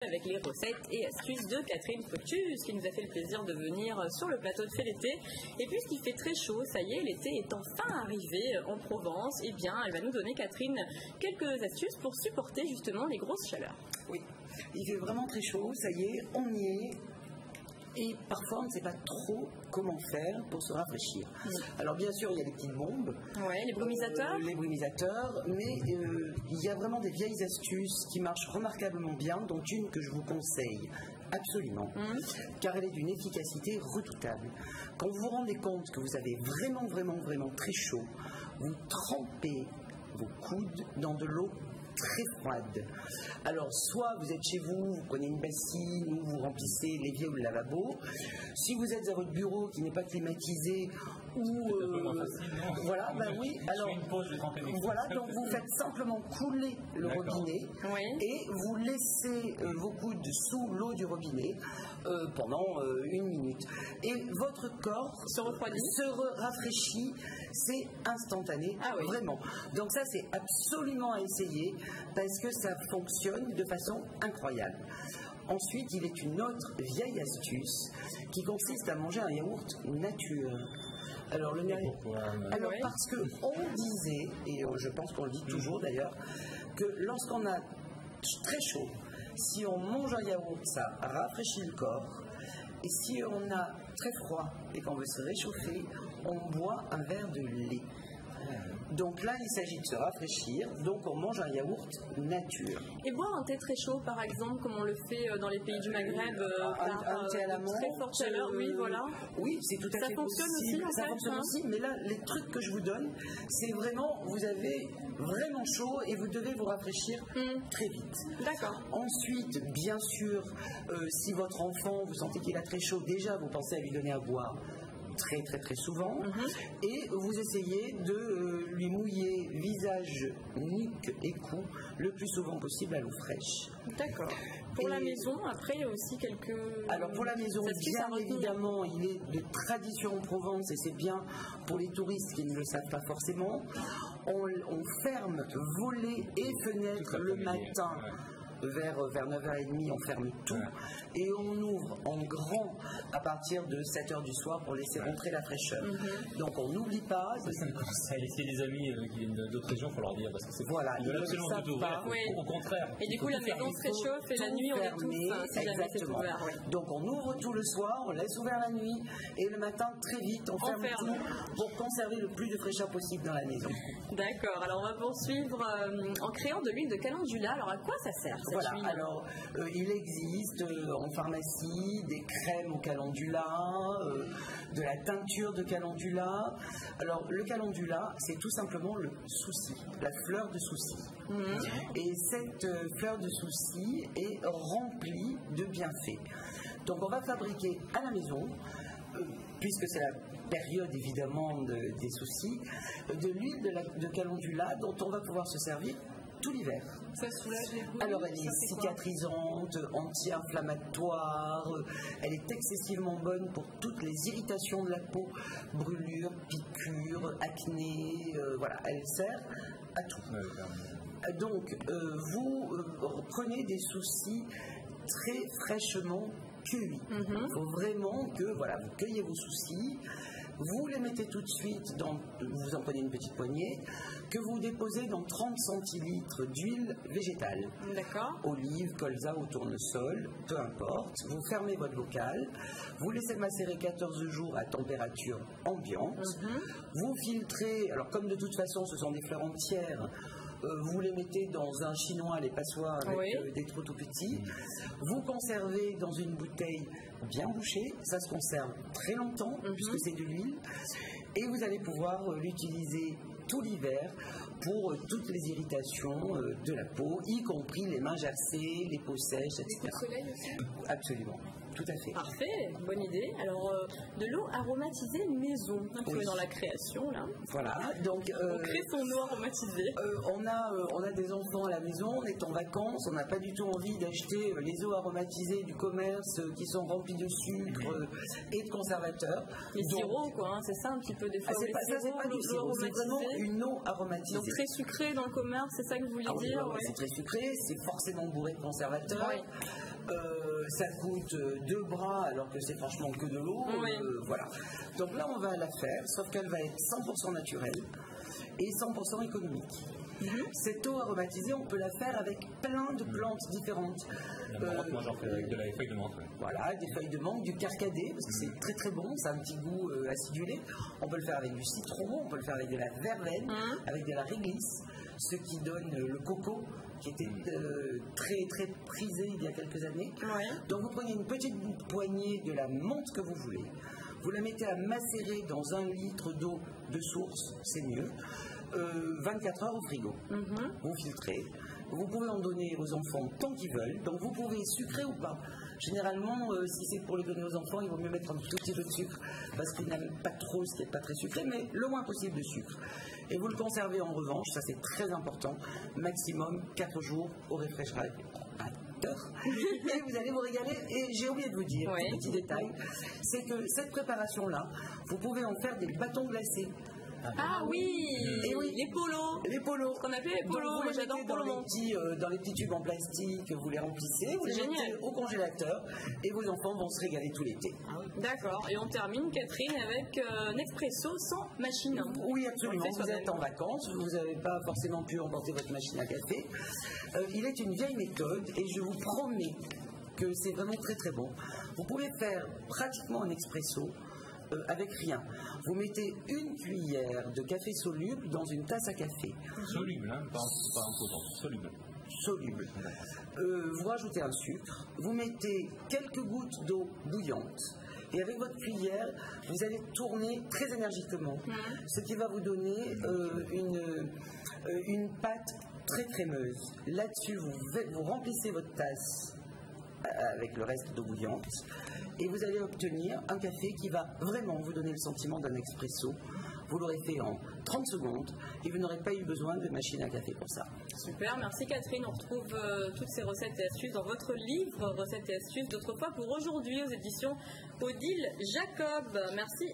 avec les recettes et astuces de Catherine Fructus qui nous a fait le plaisir de venir sur le plateau de Fait l'été. Et puisqu'il fait très chaud, ça y est, l'été est enfin arrivé en Provence, et bien elle va nous donner, Catherine, quelques astuces pour supporter justement les grosses chaleurs. Oui, il fait vraiment très chaud, ça y est, on y est. Et parfois, on ne sait pas trop comment faire pour se rafraîchir. Alors, bien sûr, il y a des petites bombes. Ouais, les brumisateurs. Les brumisateurs, mais il y a vraiment des vieilles astuces qui marchent remarquablement bien, dont une que je vous conseille absolument, car elle est d'une efficacité redoutable. Quand vous vous rendez compte que vous avez vraiment très chaud, vous trempez vos coudes dans de l'eau très froide. Alors, soit vous êtes chez vous, vous prenez une bassine ou vous remplissez l'évier ou le lavabo. Si vous êtes à votre bureau qui n'est pas climatisé ou voilà, ben oui. Alors voilà, donc vous faites simplement couler le robinet et vous laissez vos coudes sous l'eau du robinet pendant 1 minute. Et votre corps se rafraîchit, c'est instantané, vraiment. Donc ça, c'est absolument à essayer parce que ça fonctionne de façon incroyable. Ensuite, il est une autre vieille astuce qui consiste à manger un yaourt nature. Alors, parce qu'on disait, et je pense qu'on le dit toujours d'ailleurs, que lorsqu'on a très chaud, si on mange un yaourt, ça rafraîchit le corps. Et si on a très froid et qu'on veut se réchauffer, on boit un verre de lait. Donc là, il s'agit de se rafraîchir, donc on mange un yaourt nature. Et boire un thé très chaud, par exemple, comme on le fait dans les pays du Maghreb, un thé à la menthe, très forte chaleur, oui, c'est tout à fait possible. Ça fonctionne aussi, mais là, les trucs que je vous donne, c'est vraiment, vous avez vraiment chaud et vous devez vous rafraîchir très vite. D'accord. Ensuite, bien sûr, si votre enfant, vous sentez qu'il a très chaud, déjà, vous pensez à lui donner à boire très souvent, et vous essayez de lui mouiller visage, nuque et cou le plus souvent possible à l'eau fraîche. D'accord. Pour la maison, après, il y a aussi quelques... Alors pour la maison, bien évidemment, il est de tradition en Provence, et c'est bien pour les touristes qui ne le savent pas forcément, on ferme volets et fenêtres le matin. Vers 9h30, on ferme tout et on ouvre en grand à partir de 7h du soir pour laisser rentrer la fraîcheur. Donc on n'oublie pas. C'est un conseil. Si les amis qui viennent d'autres régions, il faut leur dire parce que c'est voilà, ils veulent absolument tout ouvrir. Au contraire. Et du coup, la maison se réchauffe et la nuit on étouffe. Exactement. Donc on ouvre tout le soir, on laisse ouvert la nuit et le matin très vite on ferme tout pour conserver le plus de fraîcheur possible dans la maison. D'accord. Alors on va poursuivre en créant de l'huile de calendula. Alors à quoi ça sert? Voilà, alors il existe en pharmacie des crèmes au calendula, de la teinture de calendula. Alors le calendula, c'est tout simplement le souci, la fleur de souci. Et cette fleur de souci est remplie de bienfaits. Donc on va fabriquer à la maison, puisque c'est la période évidemment des soucis, de l'huile de calendula dont on va pouvoir se servir tout l'hiver. Ça soulage les brûlures. Alors elle est cicatrisante, anti-inflammatoire, elle est excessivement bonne pour toutes les irritations de la peau, brûlures, piqûres, acné, voilà, elle sert à tout. Donc vous prenez des soucis très fraîchement cueillis. Il faut vraiment que vous cueillez vos soucis. Vous les mettez tout de suite vous en prenez une petite poignée, que vous déposez dans 30 centilitres d'huile végétale. D'accord. Olive, colza ou tournesol, peu importe. Vous fermez votre bocal, vous laissez macérer 14 jours à température ambiante. Vous filtrez, alors comme de toute façon ce sont des fleurs entières, vous les mettez dans un chinois, les passoires avec des trous tout petits. Vous conservez dans une bouteille bien bouchée. Ça se conserve très longtemps puisque c'est de l'huile. Et vous allez pouvoir l'utiliser tout l'hiver pour toutes les irritations de la peau, y compris les mains gercées, les peaux sèches, etc. Les soleil aussi. Absolument. Tout à fait. Parfait, bonne idée. Alors, de l'eau aromatisée maison, un peu dans la création, là. Voilà, donc... on crée son eau aromatisée. On a des enfants à la maison, on est en vacances, on n'a pas du tout envie d'acheter les eaux aromatisées du commerce qui sont remplies de sucre et de conservateurs. Les sirops, quoi, hein, c'est ça un petit peu des fois. Ça, c'est pas du sirop, c'est vraiment une eau aromatisée. Donc très sucré dans le commerce, c'est ça que vous voulez dire? C'est très sucré, c'est forcément bourré de conservateurs. Ça coûte 2 bras alors que c'est franchement que de l'eau. Oui. Voilà. Donc là, on va la faire, sauf qu'elle va être 100% naturelle et 100% économique. Cette eau aromatisée, on peut la faire avec plein de plantes différentes. La menthe, moi j'en fais avec de la feuille de menthe. Ouais. Voilà, des feuilles de menthe, du carcadé, parce que c'est très très bon, ça a un petit goût acidulé. On peut le faire avec du citron, on peut le faire avec de la verveine, avec de la réglisse, ce qui donne le coco, qui était très très prisé il y a quelques années. Ouais. Donc vous prenez une petite poignée de la menthe que vous voulez, vous la mettez à macérer dans 1 litre d'eau de source, c'est mieux, 24 heures au frigo. Vous filtrez. Vous pouvez en donner aux enfants tant qu'ils veulent. Donc vous pouvez sucrer ou pas. Généralement, si c'est pour les donner aux enfants, il vaut mieux mettre un tout petit peu de sucre parce qu'ils n'aiment pas trop ce qui n'est pas très sucré, mais le moins possible de sucre. Et vous le conservez en revanche, ça c'est très important, maximum 4 jours au réfrigérateur. Et vous allez vous régaler. Et j'ai oublié de vous dire, un petit détail, c'est que cette préparation-là, vous pouvez en faire des bâtons glacés. Ah oui, et oui. Les polos. Les polos. Ce qu'on appelait les polos. Donc, vous les J'adore mettez polo. dans les petits tubes en plastique, vous les remplissez, vous les C'est mettez génial. au congélateur et vos enfants vont se régaler tout l'été. D'accord. Et on termine, Catherine, avec un expresso sans machine. Oui, absolument. On le fait Vous êtes soi-même. en vacances, vous n'avez pas forcément pu emporter votre machine à café. Il est une vieille méthode et je vous promets que c'est vraiment très très bon. Vous pouvez faire pratiquement un expresso avec rien. Vous mettez 1 cuillère de café soluble dans une tasse à café. Soluble, hein, pas en potant, soluble. Soluble. Vous rajoutez un sucre, vous mettez quelques gouttes d'eau bouillante et avec votre cuillère, vous allez tourner très énergiquement, ce qui va vous donner une pâte très crémeuse. Là-dessus, vous remplissez votre tasse avec le reste d'eau bouillante et vous allez obtenir un café qui va vraiment vous donner le sentiment d'un expresso. Vous l'aurez fait en 30 secondes et vous n'aurez pas eu besoin de machine à café pour ça. Super, merci Catherine. On retrouve toutes ces recettes et astuces dans votre livre Recettes et astuces d'autrefois pour aujourd'hui aux éditions Odile Jacob. Merci.